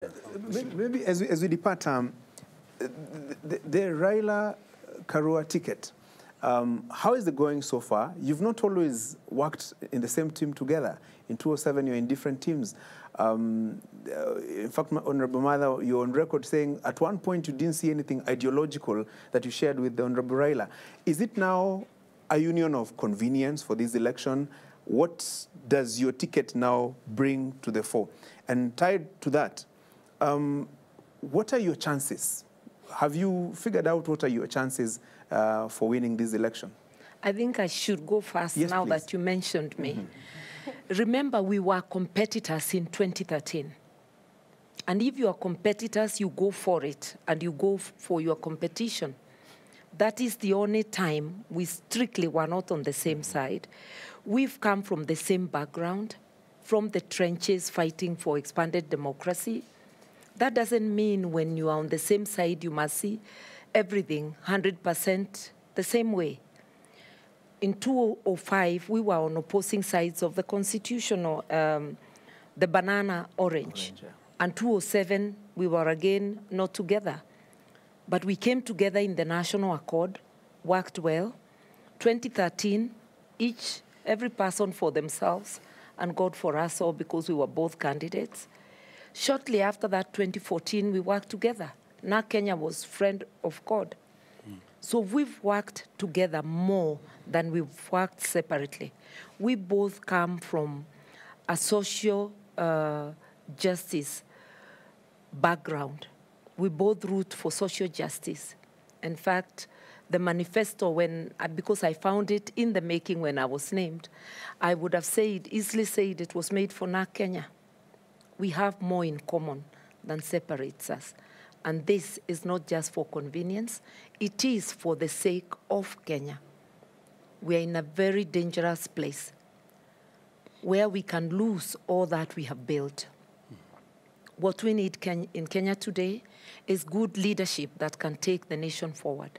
Maybe as we depart, the Raila Karua ticket, how is it going so far? You've not always worked in the same team together. In 2007, you're in different teams. In fact, Honorable Martha, you're on record saying at one point you didn't see anything ideological that you shared with the Honorable Raila. Is it now a union of convenience for this election? What does your ticket now bring to the fore? And tied to that, what are your chances? Have you figured out what are your chances for winning this election? I think I should go first now please. that you mentioned me. Remember, we were competitors in 2013. And if you are competitors, you go for it, and you go for your competition. That is the only time we strictly were not on the same side. We've come from the same background, from the trenches fighting for expanded democracy. That doesn't mean when you are on the same side, you must see everything 100% the same way. In 2005, we were on opposing sides of the constitutional, the banana orange. Yeah. And 2007, we were again not together. But we came together in the National Accord, worked well. 2013, every person for themselves, and God for us all because we were both candidates. Shortly after that, 2014, we worked together. Now Kenya was friend of God. So we've worked together more than we've worked separately. We both come from a social justice background. We both root for social justice. In fact, the manifesto, because I found it in the making when I was named, I would have easily said it was made for NARC Kenya. We have more in common than separates us. And this is not just for convenience, it is for the sake of Kenya. We are in a very dangerous place where we can lose all that we have built. What we need in Kenya today is good leadership that can take the nation forward.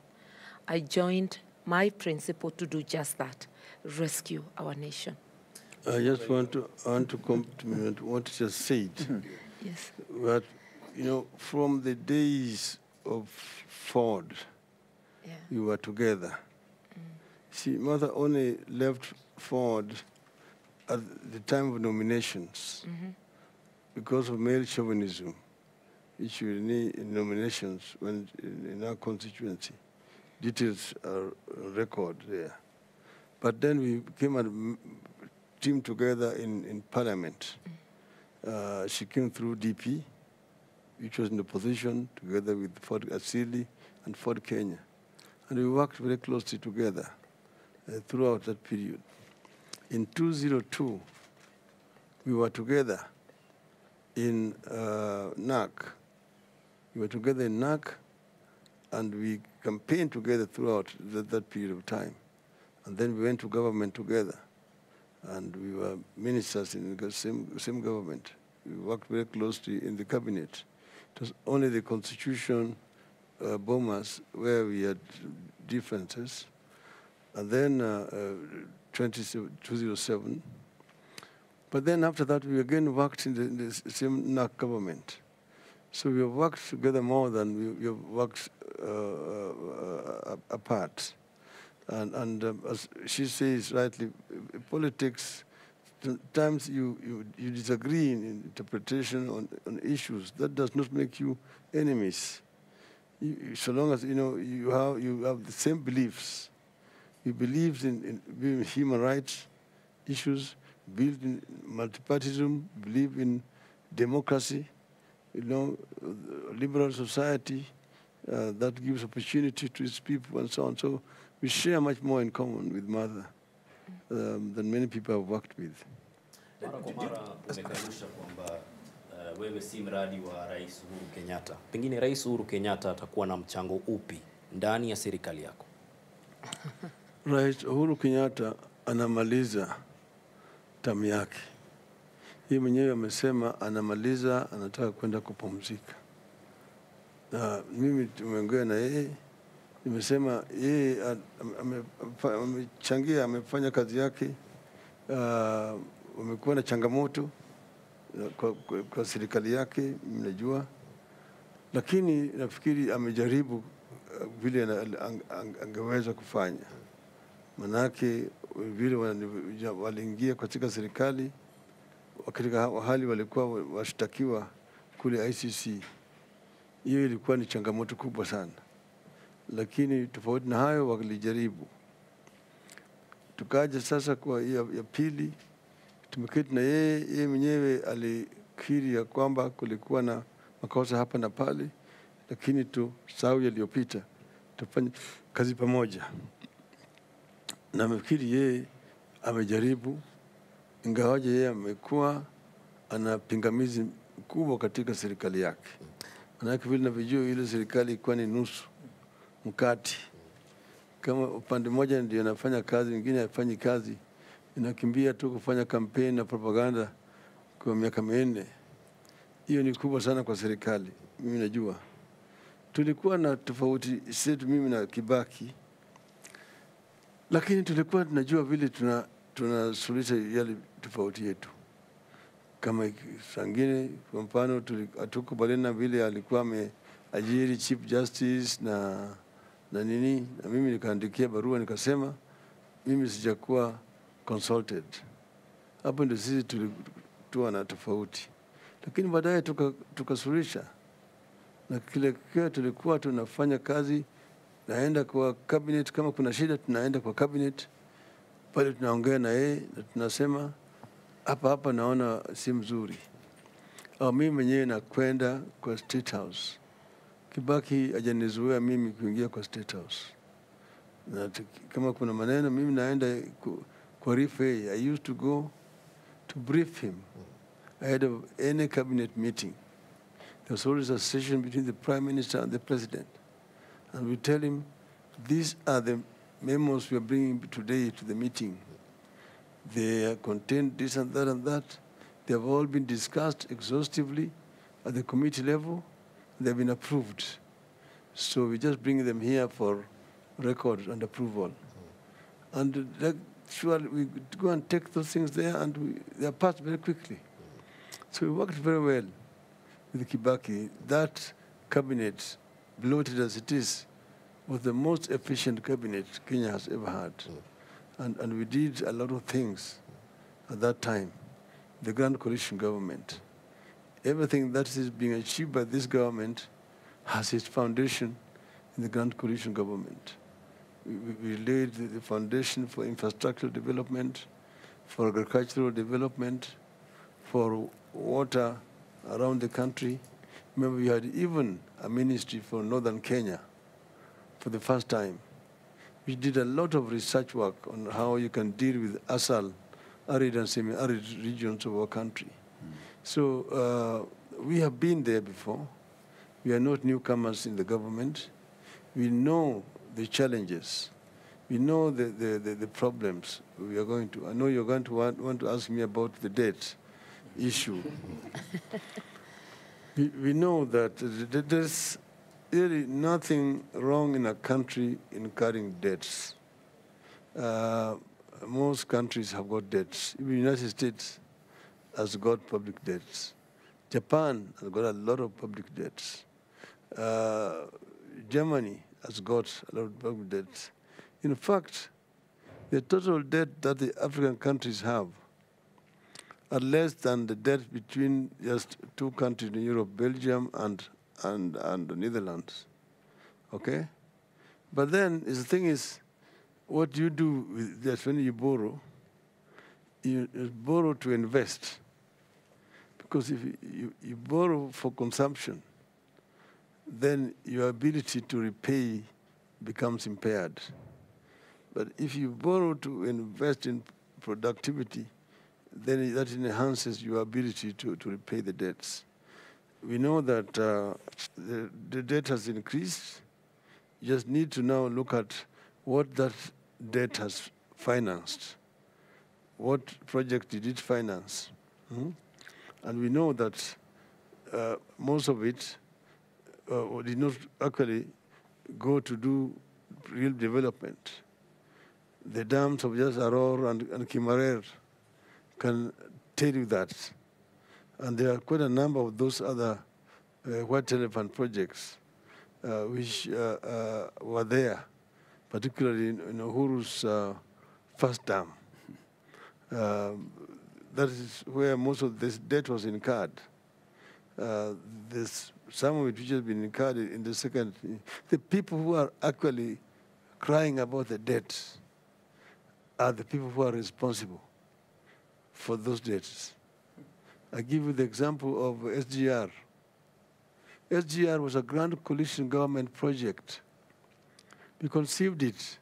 I joined my principle to do just that, rescue our nation. I just want to compliment what you just said. Yes. But, from the days of Ford, you were together. See, Martha only left Ford at the time of nominations because of male chauvinism, which we need in nominations in our constituency. Details are record there. But then we came and teamed together in Parliament. She came through DP, which was in the opposition, together with Ford Asili and Ford Kenya. And we worked very closely together throughout that period. In 2002, we were together in NARC. We were together in NARC, and we campaigned together throughout that period of time. And then we went to government together, and we were ministers in the same government. We worked very closely in the cabinet. It was only the constitution bombers where we had differences. And then 2007. But then after that, we again worked in the same NARC government. So we have worked together more than we have worked apart. And as she says rightly, politics, sometimes you disagree in interpretation on issues. That does not make you enemies. So long as you have the same beliefs. You believe in human rights issues, believe in multipartyism, believe in democracy, liberal society that gives opportunity to its people and so on. So we share much more in common with Martha than many people I've worked with. Mara kwa mara umekanusha kwamba wewe si mradi wa Rais Uhuru Kenyatta. Pengine Rais Uhuru Kenyatta atakuwa na mchango upi ndani ya serikali yako? Rais Uhuru Kenyatta anamaliza tamu yake. Yeye mwenyewe amesema anamaliza, anataka kwenda kupumzika. Na mimi tumeongea na yeye, nimesema yeye amechangia, amefanya kazi yake, wamekuwa na changamoto, kwa serikali yake, mnajua. Lakini nafikiri amejaribu vile angeweza kufanya. Manake vile waliingia katika serikali, katika hali walikuwa washtakiwa kule ICC. Hiyo ilikuwa ni changamoto kubwa sana. Lakini tofauti na hayo walijaribu. Tukaja sasa kwa ya pili, tumeketi na yeye mwenyewe alikiri ya kwamba kulikuwa na makosa hapa na pale, lakini tusahau yaliyopita, tufanye kazi pamoja. Na nafikiri yeye amejaribu, ingawaje yeye amekuwa ana pingamizi kubwa katika serikali yake. Manake vile navyojua ile serikali ilikuwa ni nusu mkati. Kama upande mmoja ndio anafanya kazi, mwingine hafanyi kazi, inakimbia tu kufanya kampeni na propaganda kwa miaka 4. Hiyo ni kubwa sana kwa serikali. Mimi najua tulikuwa na tofauti zetu, mimi na Kibaki, lakini tulikuwa tunajua vile tunasuluhisha yale tofauti yetu. Kama sangine kwa mfano hatukubaliana vile alikuwa ameajiri Chief Justice na nini, na mimi nikaandikia barua nikasema mimi sijakuwa consulted. Hapo ndio sisi tulikuwa na tofauti, lakini baadaye tukasuluhisha. Na kile tulikuwa tunafanya kazi, naenda kwa cabinet, kama kuna shida tunaenda kwa cabinet, pale tunaongea na yeye na tunasema hapa naona si mzuri. Au mimi mwenyewe nakwenda kwa State House. Kibaki hajanizuia mimi kuingia kwa State House. Na kama kuna maneno mimi naenda kwa referee. I used to go to brief him ahead of any cabinet meeting. There's always a session between the Prime Minister and the President. And we tell him, these are the memos we are bringing today to the meeting. They contain this and that and that. They have all been discussed exhaustively at the committee level. They have been approved. So we just bring them here for record and approval. And surely we go and take those things there, and they are passed very quickly. So we worked very well with Kibaki. That cabinet, bloated as it is, was the most efficient cabinet Kenya has ever had. And we did a lot of things at that time, the Grand Coalition government. Everything that is being achieved by this government has its foundation in the Grand Coalition government. We laid the foundation for infrastructural development, for agricultural development, for water around the country. Remember, we had even a ministry for Northern Kenya for the first time. We did a lot of research work on how you can deal with ASAL, arid and semi-arid regions of our country. So we have been there before. We are not newcomers in the government. We know the challenges. We know the problems we are going to. I know you're going to want to ask me about the debt issue. We know that there's really nothing wrong in a country in carrying debts. Most countries have got debts. Even the United States has got public debts. Japan has got a lot of public debts. Germany has got a lot of public debts. In fact, the total debt that the African countries have are less than the debt between just 2 countries in Europe, Belgium and the Netherlands. Okay? But then the thing is, what you do with that when you borrow to invest. Because if you borrow for consumption, then your ability to repay becomes impaired. But if you borrow to invest in productivity, then that enhances your ability to repay the debts. We know that the debt has increased. You just need to now look at what that debt has financed. What project did it finance? And we know that most of it did not actually go to do real development. The dams of just Aror and Kimarer can tell you that. And there are quite a number of those other white elephant projects which were there, particularly in Uhuru's first dam. That is where most of this debt was incurred. Some of it which has been incurred in the second. The people who are actually crying about the debts are the people who are responsible for those debts. I give you the example of SGR. SGR was a grand coalition government project. We conceived it,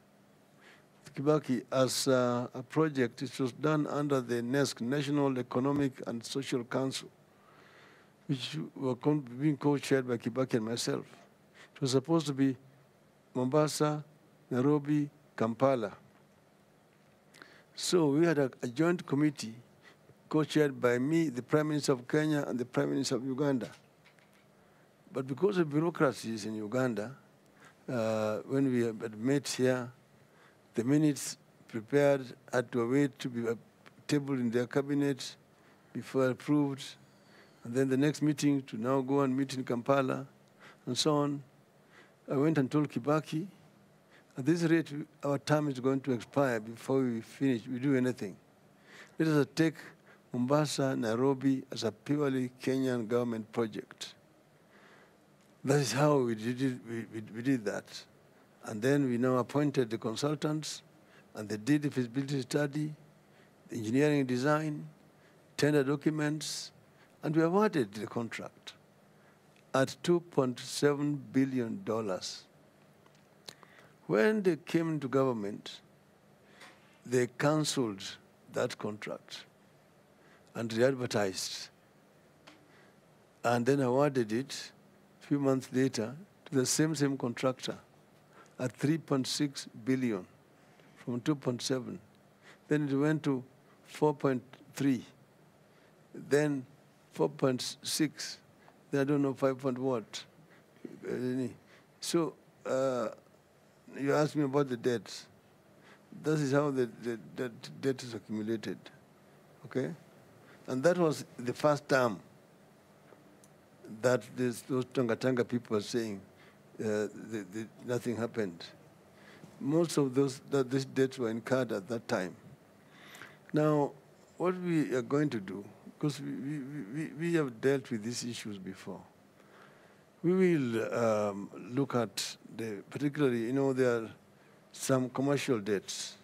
Kibaki, as a project. It was done under the NESC, National Economic and Social Council, which were being co-chaired by Kibaki and myself. It was supposed to be Mombasa, Nairobi, Kampala. So we had a joint committee co-chaired by me, the Prime Minister of Kenya, and the Prime Minister of Uganda. But because of bureaucracies in Uganda, when we had met here, the minutes prepared had to wait to be tabled in their cabinet before approved, and then the next meeting to now go and meet in Kampala, and so on. I went and told Kibaki, at this rate, our term is going to expire before we finish, we do anything. Let us take Mombasa, Nairobi as a purely Kenyan government project. That is how we did it. We did that. And then we now appointed the consultants, and they did the feasibility study, the engineering design, tender documents, and we awarded the contract at $2.7 billion. When they came into government, they cancelled that contract and re-advertised, and then awarded it a few months later to the same contractor at $3.6 billion from 2.7. Then it went to 4.3, then 4.6, then I don't know 5 point what. So you asked me about the debts. That is how the debt is accumulated, okay? And that was the first term that those Tanga people are saying nothing happened. Most of these debts were incurred at that time. Now, what we are going to do, because we have dealt with these issues before, we will look at particularly, there are some commercial debts.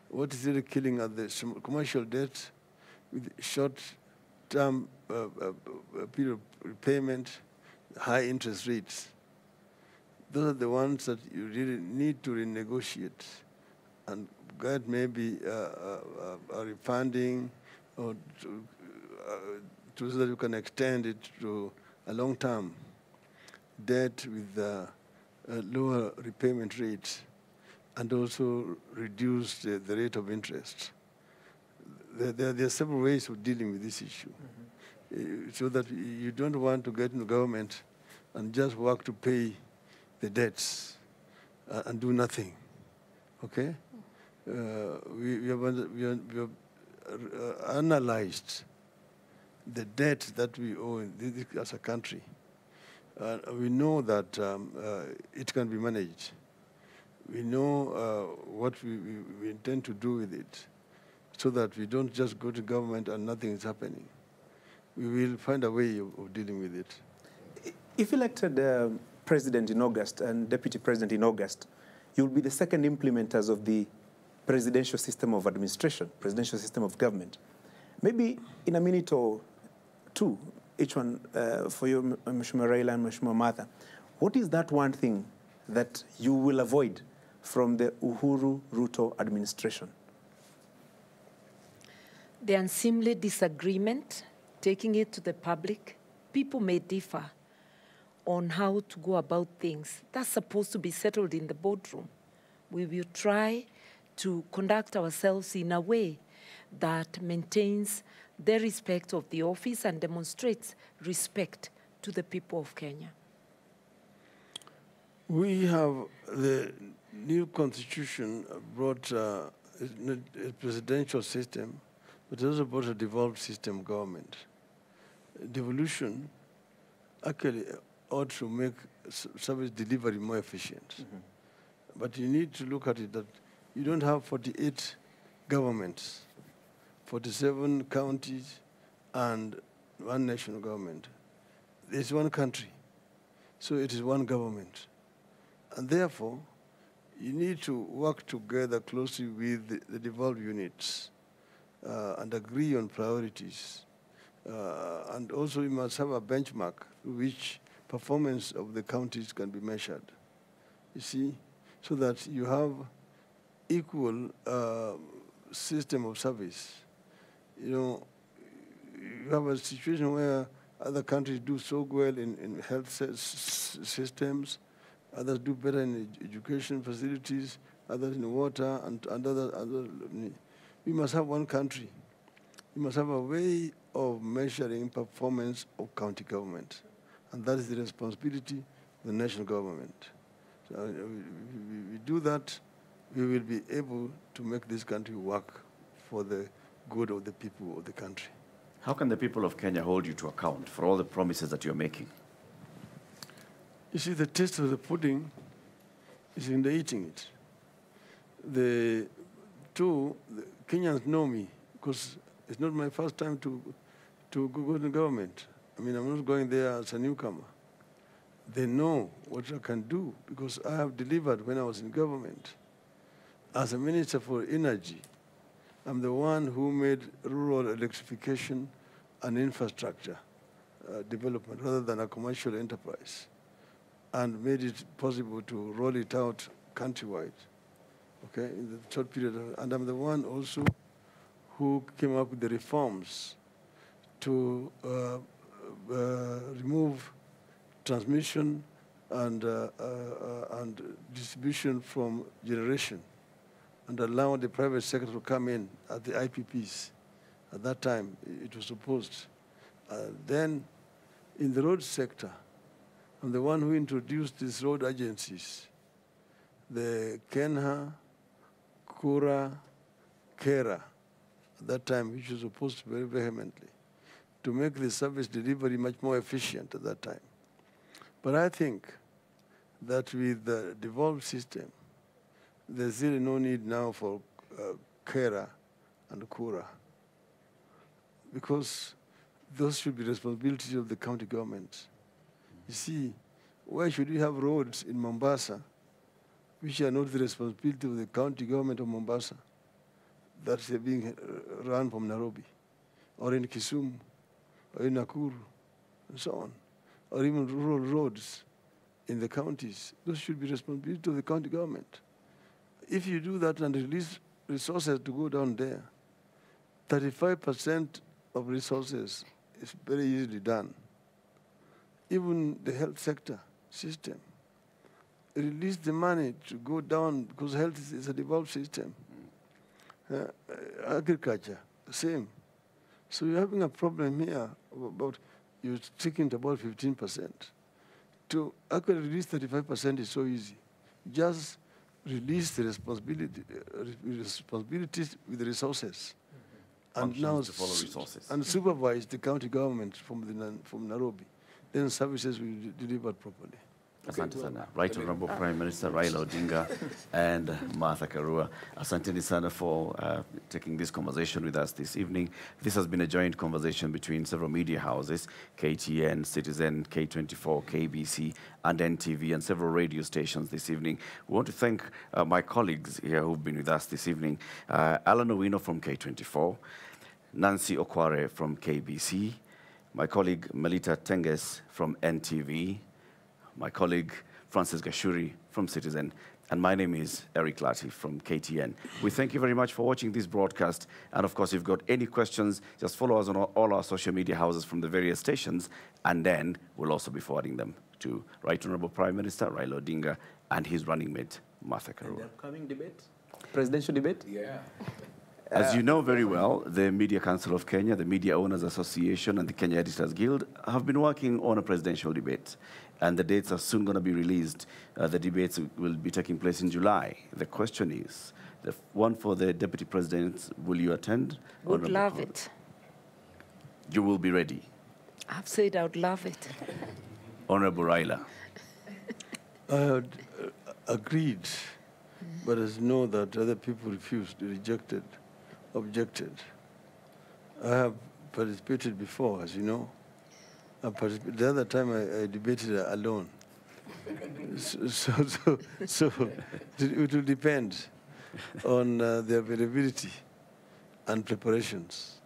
What is really killing are the commercial debts with short-term period of repayment, high interest rates. Those are the ones that you really need to renegotiate and get maybe a refunding or so that you can extend it to a long-term debt with lower repayment rates and also reduce the rate of interest. There are several ways of dealing with this issue, so that you don't want to get into government and just work to pay the debts and do nothing, okay? We have analyzed the debt that we owe as a country. We know that it can be managed. We know what we intend to do with it, so that we don't just go to government and nothing is happening. We will find a way of dealing with it. If elected president in August and deputy president in August, you will be the second implementers of the presidential system of administration, presidential system of government. Maybe in a minute or two, each one for you, Mheshimiwa Raila and Mheshimiwa Martha, what is that one thing that you will avoid from the Uhuru Ruto administration? The unseemly disagreement, taking it to the public. People may differ on how to go about things. That's supposed to be settled in the boardroom. We will try to conduct ourselves in a way that maintains the respect of the office and demonstrates respect to the people of Kenya. We have the new constitution brought a presidential system, but also brought a devolved system of government. devolution actually ought to make service delivery more efficient. But you need to look at it that you don't have 48 governments, 47 counties, and one national government. It's one country, so it is one government. And therefore, you need to work together closely with the devolved units and agree on priorities. And also you must have a benchmark through which performance of the counties can be measured. You see, so that you have equal system of service. You know, you have a situation where other countries do so well in health systems, others do better in education facilities, others in water, and other. We must have one country. We must have a way of measuring performance of county government, and that is the responsibility of the national government. So we do that, we will be able to make this country work for the good of the people of the country. How can the people of Kenya hold you to account for all the promises that you're making? You see, the taste of the pudding is in the eating it. The Kenyans know me because it's not my first time to go to the government. I mean, I'm not going there as a newcomer. They know what I can do because I have delivered when I was in government. As a Minister for Energy, I'm the one who made rural electrification and infrastructure development rather than a commercial enterprise, and made it possible to roll it out countrywide, okay, in the short period. And I'm the one also who came up with the reforms to remove transmission and distribution from generation, and allow the private sector to come in at the IPPs. At that time, it was opposed. Then, in the road sector, I'm the one who introduced these road agencies, the Kenha, Kura, Kera, at that time, which was opposed very vehemently, to make the service delivery much more efficient at that time. But I think that with the devolved system, there's really no need now for Kera and Kura, because those should be responsibilities of the county government. You see, why should we have roads in Mombasa which are not the responsibility of the county government of Mombasa, that are being run from Nairobi, or in Kisumu, or in Nakuru, and so on, or even rural roads in the counties? Those should be responsibility of the county government. If you do that and release resources to go down there, 35% of resources is very easily done. Even the health sector system, release the money to go down because health is a devolved system. Agriculture, the same. So you're having a problem here about, you're sticking to about 15%. To actually release 35% is so easy. Just release the responsibilities with the resources. And now to follow resources. And supervise the county government from Nairobi. Then services will be delivered properly. Asante sana. Right Honorable Prime Minister Raila Odinga and Martha Karua, asante sana for taking this conversation with us this evening. This has been a joint conversation between several media houses, KTN, Citizen, K24, KBC, and NTV, and several radio stations this evening. We want to thank my colleagues here who've been with us this evening. Alan Owino from K24, Nancy Okware from KBC, my colleague Melita Tenges from NTV, my colleague Francis Gashuri from Citizen, and my name is Eric Lati from KTN. We thank you very much for watching this broadcast, and of course, if you've got any questions, just follow us on all our social media houses from the various stations, and then we'll also be forwarding them to Right Honorable Prime Minister Raila Odinga and his running mate, Martha Karua. And the upcoming debate? Presidential debate? Yeah. As you know very well, the Media Council of Kenya, the Media Owners Association, and the Kenya Editors Guild have been working on a presidential debate. And the dates are soon going to be released. The debates will be taking place in July. The question is, the one for the Deputy President, will you attend? Would love it. You will be ready. I've said I would love it. Honorable Raila. I had agreed, but as know that other people refused, rejected, objected. I have participated before, as you know. The other time I debated alone. So it will depend on the availability and preparations.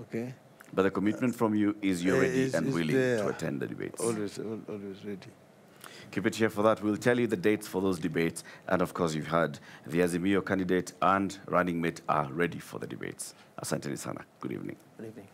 Okay? But the commitment from you is you're ready and willing there. to attend the debates. Always ready. Keep it here for that. We'll tell you the dates for those debates. And of course, you've heard the Azimio candidate and running mate are ready for the debates. Asante sana. Good evening. Good evening.